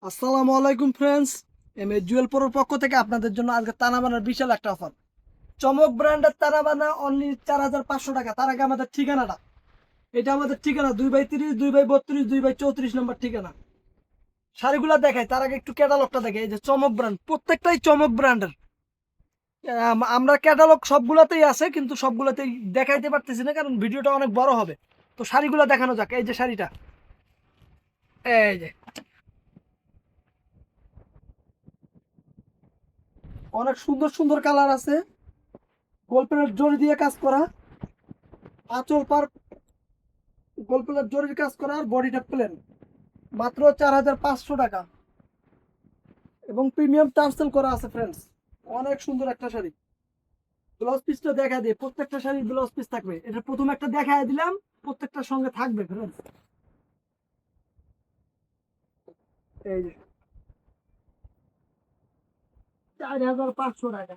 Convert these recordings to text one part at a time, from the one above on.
আসসালামু আলাইকুম ফ্রেন্ডস। জুয়েল প্রোর পক্ষ থেকে আপনাদের জন্য আজকে তানাবানার বিশাল একটা অফার। চমক ব্র্যান্ডের তানাবানা অনলি 4,500 টাকা। তার আগে আমাদের ঠিকানাটা, এটা আমাদের ঠিকানা 2/30, 2/32, 2/34 নম্বর ঠিকানা। শাড়িগুলো দেখাই তার আগে একটু ক্যাটালগটা দেখে। এই যে চমক ব্র্যান্ড, প্রত্যেকটাই চমক ব্র্যান্ডের। আমরা ক্যাটালগ সবগুলোতেই আছে, কিন্তু সবগুলোতেই দেখাইতে পারতেছি না কারণ ভিডিওটা অনেক বড় হবে। তো শাড়িগুলো দেখানো যাক। এই যে শাড়িটা, এই যে অনেক সুন্দর সুন্দর কালার আছে, গল্পের জড়ি দিয়ে কাজ করা, আঁচল পার গল্পের জরির কাজ করা, আর বডিটা প্লেন। মাত্র 4,500 টাকা এবং প্রিমিয়াম টার্সেল করা আছে ফ্রেন্ডস। অনেক সুন্দর একটা শাড়ি। ব্লাউজ পিসটা দেখা দিয়ে, প্রত্যেকটা শাড়ির ব্লাউজ পিস থাকবে। এটা প্রথম একটা দেখায় দিলাম, প্রত্যেকটার সঙ্গে থাকবে ফ্রেন্ডস। এই যে 4,500 টাকা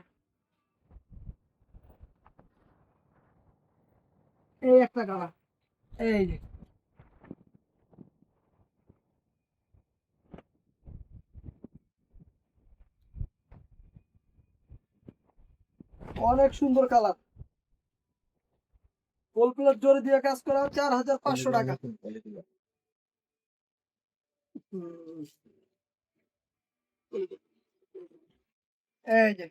এই একটা কালার। এই যে অনেক সুন্দর কালার, গোলপ্লেট জরি দিয়ে কাজ করা, 4,500 টাকা। হুম, এই যে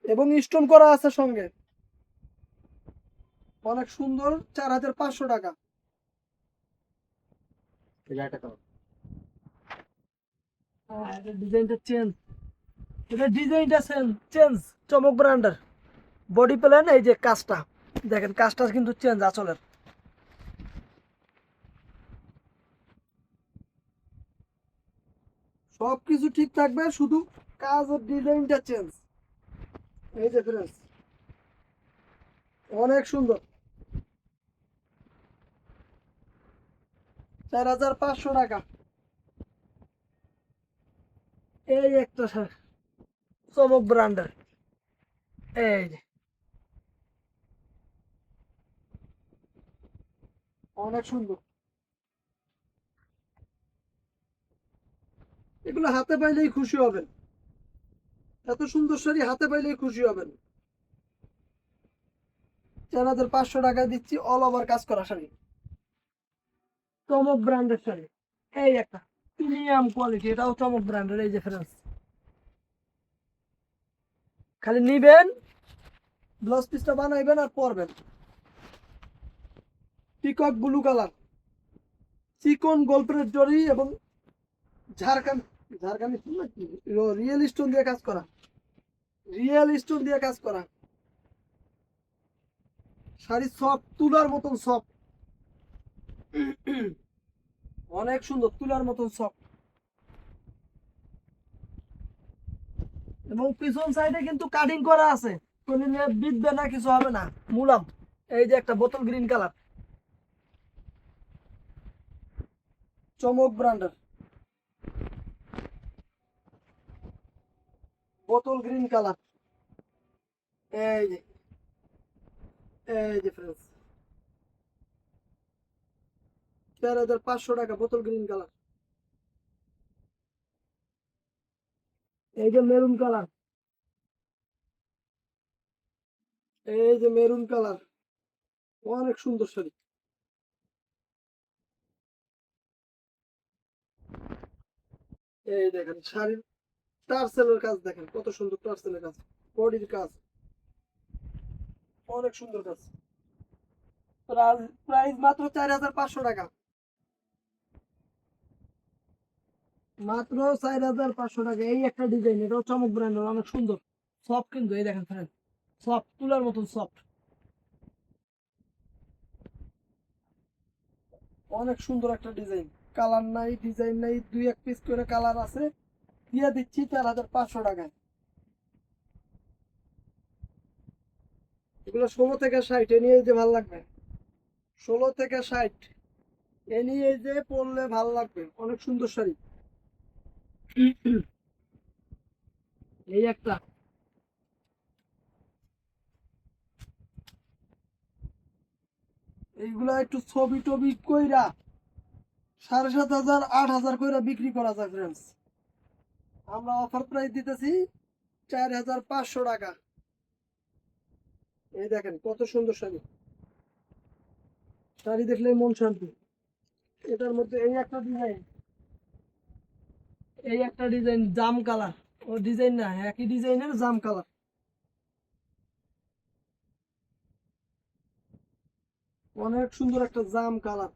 এবং স্টোন করা আছে সঙ্গে। অনেক সুন্দর, 4,500 টাকা। হ্যাঁ, এটা ডিজাইনটা চেঞ্জ, এটা ডিজাইনটা চেঞ্জ। চমক ব্র্যান্ডের বডি প্ল্যান। এই যে কাজটা দেখেন, কাজটা কিন্তু চেঞ্জ আঁচলের। সবকিছু ঠিক থাকবে, শুধু কাজ ও ডিজাইনটা চেঞ্জ। এই যে ফ্রেন্ডস, অনেক সুন্দর। 4,500 টাকা এই একটা চমক ব্র্যান্ডের। এই যে অনেক সুন্দর। এগুলো হাতে পাইলেই খুশি হবেন, এত সুন্দর শাড়ি হাতে পাইলেই খুশি হবেন। 4,500 টাকায় দিচ্ছি অল ওভার কাজ করা শাড়ি, চমক ব্র্যান্ডের শাড়ি। এই একটা প্রিমিয়াম কোয়ালিটি, এটাও চমক ব্র্যান্ডের। এই যে ফ্রেন্ডস, খালি নিবেন, ব্লাউজ পিসটা বানাইবেন আর পরবেন। পিকক ব্লু কালার, চিকন গল্পের জরি এবং ঝাড়খান ঝাড়খান্ডি ফুল নাকি, রিয়েল স্টোন দিয়ে কাজ করা, রিয়েল স্টোন দিয়ে কাজ করা। শাড়ি সফট, তুলার মতন সফট। অনেক সুন্দর, তুলার মতন সফট। এবং পিছন সাইডে কিন্তু কাটিং করা আছে, কোনো বিধবে না, কিছু হবে না, মুলাম। এই যে একটা বোতল গ্রিন কালার, চমক ব্র্যান্ডের বোতল গ্রিন কালার। এই যে, এই যে ফ্রেন্ডস, 4,500 টাকা বোতল গ্রিন কালার। এই যে মেরুন কালার, এই যে মেরুন কালার, অনেক সুন্দর শাড়ি। এই দেখেন শাড়ির টার্সেলের কাজ, দেখেন কত সুন্দর টার্সেলের কাজ, বডির কাজ, অনেক সুন্দর কাজ। প্রাইস মাত্র 4,500 টাকা, মাত্র 4,500 টাকা। এই একটা ডিজাইন, এটাও চমক ব্র্যান্ডের, অনেক সুন্দর সফট। কিন্তু এই দেখেন ফ্রেন্ড, সফট, তুলার মতন সফট, অনেক সুন্দর একটা ডিজাইন। কালার নাই, ডিজাইন নাই, দুই এক পিস করে কালার আছে। দিয়ে দিচ্ছি 4,500 টাকায়। এগুলো 16 থেকে 60, এ নিয়ে যে ভাল লাগবে। 16 থেকে 60 এ নিয়ে যে পরলে ভাল লাগবে, অনেক সুন্দর শাড়ি। এই একটা, এইগুলা একটু ছবি টবি কইরা 7,500 8,000 করে বিক্রি করা যায় ফ্রেন্ডস। আমরা অফার প্রাইস দিতেছি 4,500 টাকা। এই দেখেন কত সুন্দর শাড়ি, শাড়ি দেখলে মন শান্তি। এটার মধ্যে এই একটা ডিজাইন জাম কালার, ও ডিজাইন না, একই ডিজাইনের জাম কালার। অনেক সুন্দর একটা জাম কালার,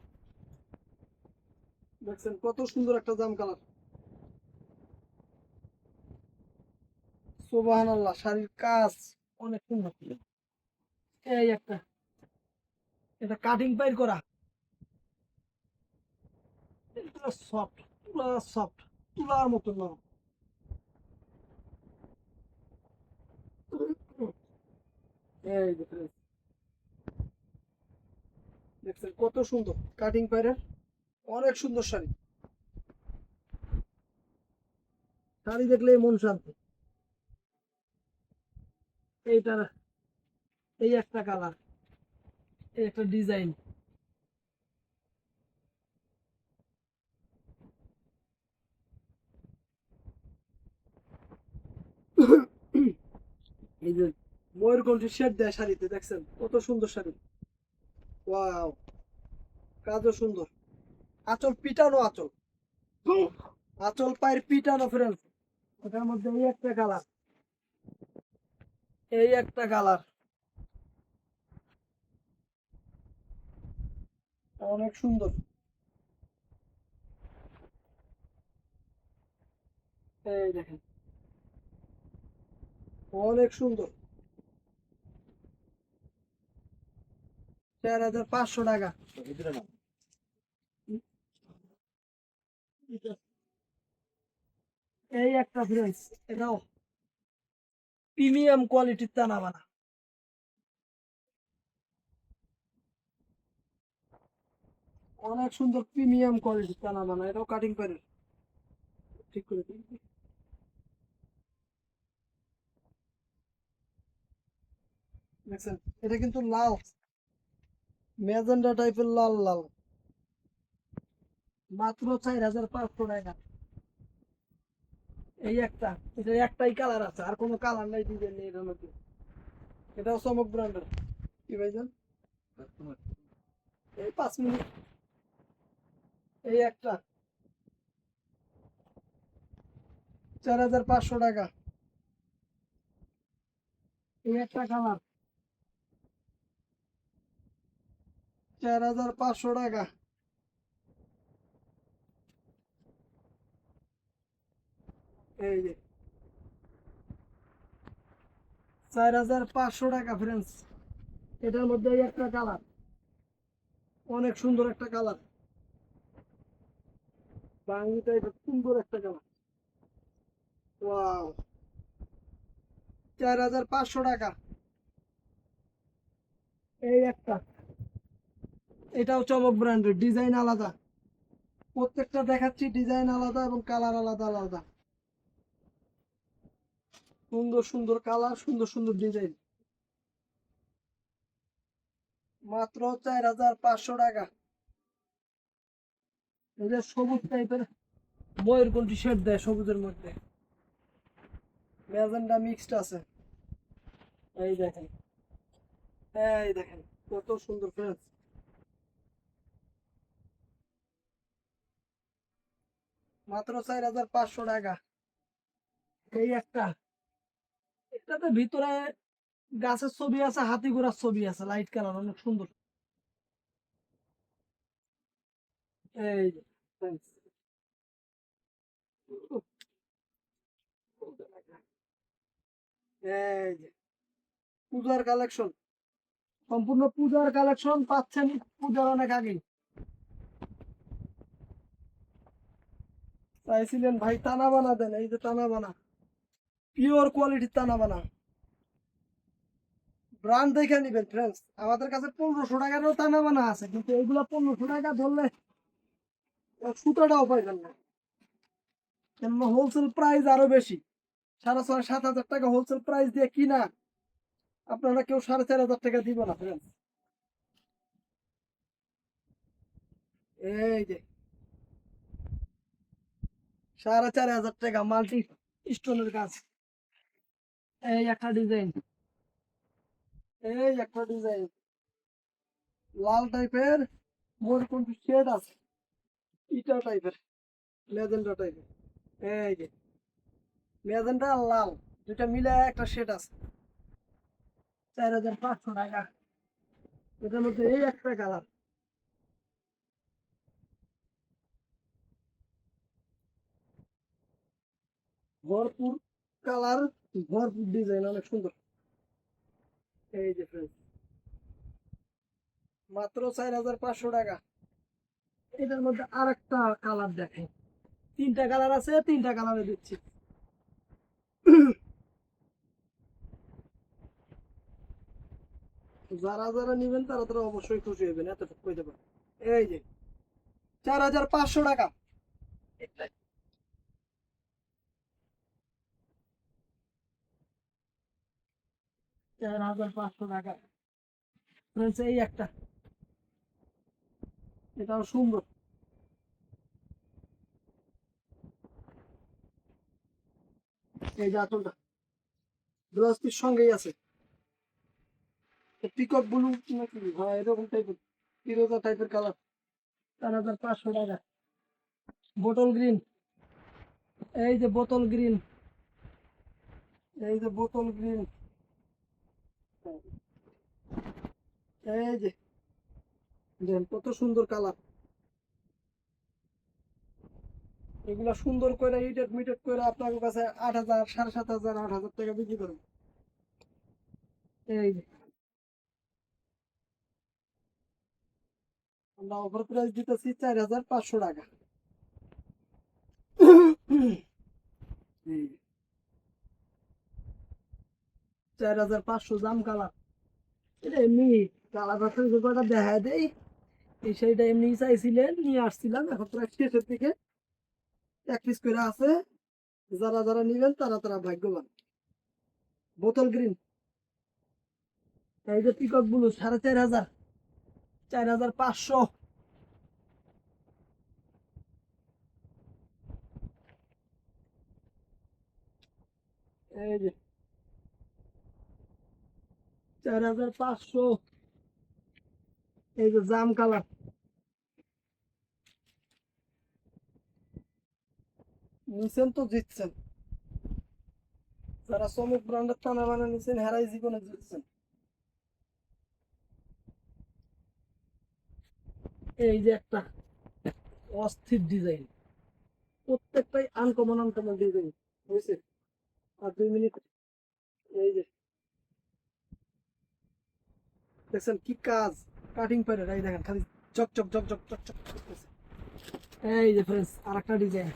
দেখছেন কত সুন্দর একটা জাম কালার। সুবহানাল্লাহ, শাড়ির কাজ অনেক সুন্দর। এই একটা, এটা কাটিং পাইর করা, সফট, পুরা সফট, তুলার মতো নরম। এই দেখেন, দেখছেন কত সুন্দর কাটিং পাইরের, অনেক সুন্দর শাড়ি। শাড়ি দেখলেই মন শান্তি। এইটার এই একটা কালার, এই একটা ডিজাইন। এই যে ময়ূরকণ্ঠী শেড দেয় শাড়িতে, দেখছেন কত সুন্দর শাড়ি। ওয়াও, কাজও সুন্দর, আঁচল পিটানো আঁচল, আঁচল পায়ের পিটানো ফ্রেন্ডস। ওটার মধ্যে এই একটা কালার, এই একটা কালার, অনেক সুন্দর। এই দেখেন অনেক সুন্দর, 4,500 টাকা। এই একটা ফ্রেন্ডস, এটাও প্রিমিয়াম কোয়ালিটির টানা বানা, অনেক সুন্দর প্রিমিয়াম কোয়ালিটির টানা বানা। এটাও কাটিং পারেন, ঠিক করে দিন। দেখছেন এটা কিন্তু লাল, ম্যাজেন্ডা টাইপের লাল লাল, মাত্র 4,500 টাকা। এই একটা, এটা একটাই কালার আছে, আর কোনো কালার নাই, ডিজাইন নেই এটার মধ্যে। এটাও চমক ব্র্যান্ডের। কি ভাইজান, এই 5 মিনিট। এই একটা 4,500 টাকা। এই একটা কালার 4,500 টাকা। এই যে 4,500 টাকা ফ্রেন্ডস। এটার মধ্যে এই একটা কালার, অনেক সুন্দর একটা কালার, বাঙ্গি টাইপের সুন্দর একটা কালার। ওয়াও, 4,500 টাকা। এই একটা, এটাও চমক ব্র্যান্ডের, ডিজাইন আলাদা, প্রত্যেকটা দেখাচ্ছি ডিজাইন আলাদা এবং কালার আলাদা আলাদা। সুন্দর সুন্দর কালার, সুন্দর সুন্দর ডিজাইন, মাত্র 4,500 টাকা। এই যে সবুজ টাইপের ময়ূরকণ্ঠী শেড দেয়, সবুজের মধ্যে ম্যাজেন্ডা মিক্সড আছে। এই দেখেন, এই দেখেন কত সুন্দর ফ্রেন্ডস, মাত্র 4,500 টাকা। এই একটা, এটাতে ভিতরে গাছের ছবি আছে, হাতি ঘোড়ার ছবি আছে, লাইট কালার, অনেক সুন্দর। এই যে friends, এই যে পূজার কালেকশন, সম্পূর্ণ পূজার কালেকশন পাচ্ছেন পূজার অনেক আগে। চাইছিলেন ভাই টানা বানা দেন, এই যে টানা বানা, পিওর কোয়ালিটির টানা বানা, ব্র্যান্ড দেখে নিবেন ফ্রেন্ডস। আমাদের কাছে 1,500 টাকারও টানা বানা আছে, কিন্তু এইগুলা 1,500 টাকা ধরলে সুতাটাও পাইবেন না, কেননা হোলসেল প্রাইস আরো বেশি। 6,500 7,000 টাকা হোলসেল প্রাইস দিয়ে কিনা আপনারা কেউ 4,500 টাকা দিব না ফ্রেন্ডস। এই যে 4,500 টাকা মাল্টি স্টোনের কাজ। এই একটা ডিজাইন, এই একটা ডিজাইন লাল টাইপের, মোর কোনটি শেড আছে, ইটা টাইপের, ম্যাজেন্টা টাইপের। এই যে ম্যাজেন্টা আর লাল দুইটা মিলে একটা শেড আছে, 4,500 টাকা। এটার মধ্যে এই একটা কালার, ভরপুর কালার, ভরপুর ডিজাইন, অনেক সুন্দর। এই যে friends, মাত্র 4,500 টাকা। এটার মধ্যে আরেকটা কালার দেখেন, তিনটা কালার আছে, তিনটা কালারে দিচ্ছি। যারা যারা নিবেন তারা তারা অবশ্যই খুশি হবেন, এতটুকু কইতে পারেন। এই যে 4,500 টাকা। 4,500 টাকা friends, এই একটা, এটাও সুন্দর। এই যে আঁচলটা ব্লাউজ পিস সঙ্গেই আছে, পিকক ব্লু নাকি, হ্যাঁ এরকম টাইপের, ফিরোজা টাইপের কালার। 4,500 টাকা। বোতল গ্রিন, এই যে বোতল গ্রিন, এই যে বোতল গ্রিন, এই যে দেখেন কত সুন্দর কালার। এগুলা সুন্দর করে ইটেড মিটেড করে আপনার কাছে 8,000, 7,500, 8,000 টাকা বিক্রি করবেন। এই যে আমরা অফার প্রাইস দিতেছি 4,500 টাকা। এই 4,500 জাম কালার। এটা এমনি কালার আছে, যে কটা দেখা দেয় এই সেইটা এমনি চাইছিলেন, নিয়ে আসছিলাম, এখন প্রায় শেষের দিকে এক পিস করে আছে। যারা যারা নিবেন তারা তারা ভাগ্যবান। বোতল গ্রিন, এই যে পিকক ব্লু, 4,500, 4,500। এই যে 4,500। এই যে জাম কালার, নিছেন তো জিতছেন। যারা চমক ব্র্যান্ডের টানা বানা নিছেন হেরাই জীবনে জিতছেন। এই যে একটা অস্থির ডিজাইন, প্রত্যেকটাই আনকমন আনকমন ডিজাইন হয়েছে। আর 2 মিনিট, এই যে দেখছেন কি কাজ, কাটিং পারে এই দেখেন খালি চকচক চকচক চকচক করতেছে। এই যে ফ্রেন্ডস আরেকটা ডিজাইন,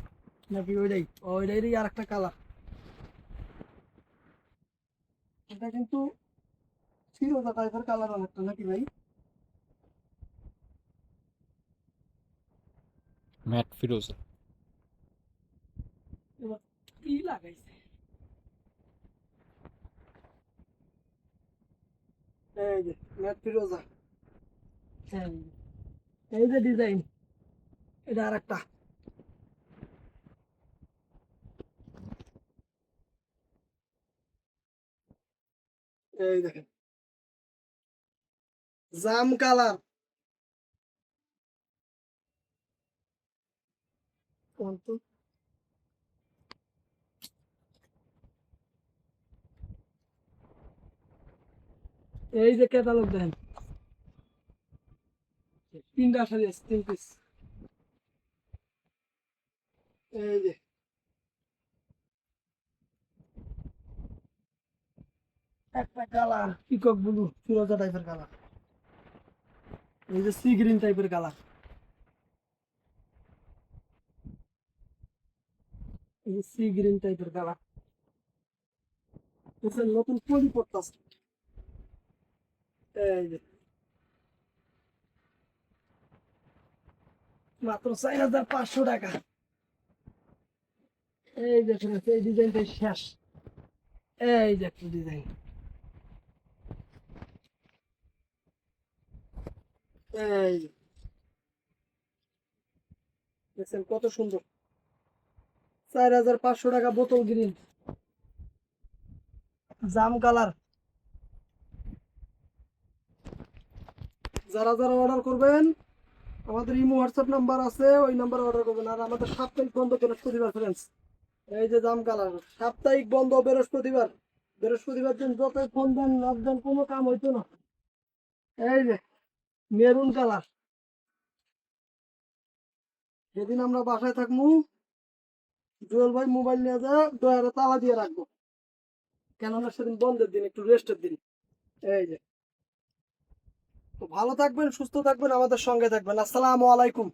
নাকি ওইটাই, ওইটারই আরেকটা কালার। এটা কিন্তু ফিরোজা টাইপের কালার অনেকটা, নাকি ভাই? ম্যাট ফিরোজা। এবার কি লাগাইছে, এই যে ম্যাট ফিরোজা। হ্যাঁ, এই যে ডিজাইন, এটা আরেকটা। এই দেখেন জাম কালার। এই যে ক্যাটালগ দেখেন, তিনটা শাড়ি আছে, 3 পিস। এই যে একটা কালার পিকক ব্লু, ফিরোজা টাইপের কালার। এই যে সি গ্রিন টাইপের কালার, এই যে সি গ্রিন টাইপের কালার। নতুন পলি পড়তাছে। এই যে মাত্র 4,500 টাকা। এই দেখুন এই ডিজাইনটা শেষ। এই যে একটা ডিজাইন, এই যে দেখছেন কত সুন্দর। 4,500 টাকা বোতল গ্রিন, জাম কালার। যারা যারা অর্ডার করবেন আমাদের ইমো হোয়াটসঅ্যাপ নাম্বার আছে, ওই নাম্বারে অর্ডার করবেন। আর আমাদের সাপ্তাহিক বন্ধ বৃহস্পতিবার ফ্রেন্ডস। এই যে জাম কালার, সাপ্তাহিক বন্ধ বৃহস্পতিবার। বৃহস্পতিবার দিন যতই ফোন দেন নক দেন কোনো কাম হইতো না। এই যে মেরুন কালার, যেদিন আমরা বাসায় থাকবো জুয়েল ভাই মোবাইল নিয়ে যা ডয়ারে তালা দিয়ে রাখবো, কেননা সেদিন বন্ধের দিন, একটু রেস্টের দিন। এই যে, তো ভালো থাকবেন, সুস্থ থাকবেন, আমাদের সঙ্গে থাকবেন। আসসালামু আলাইকুম।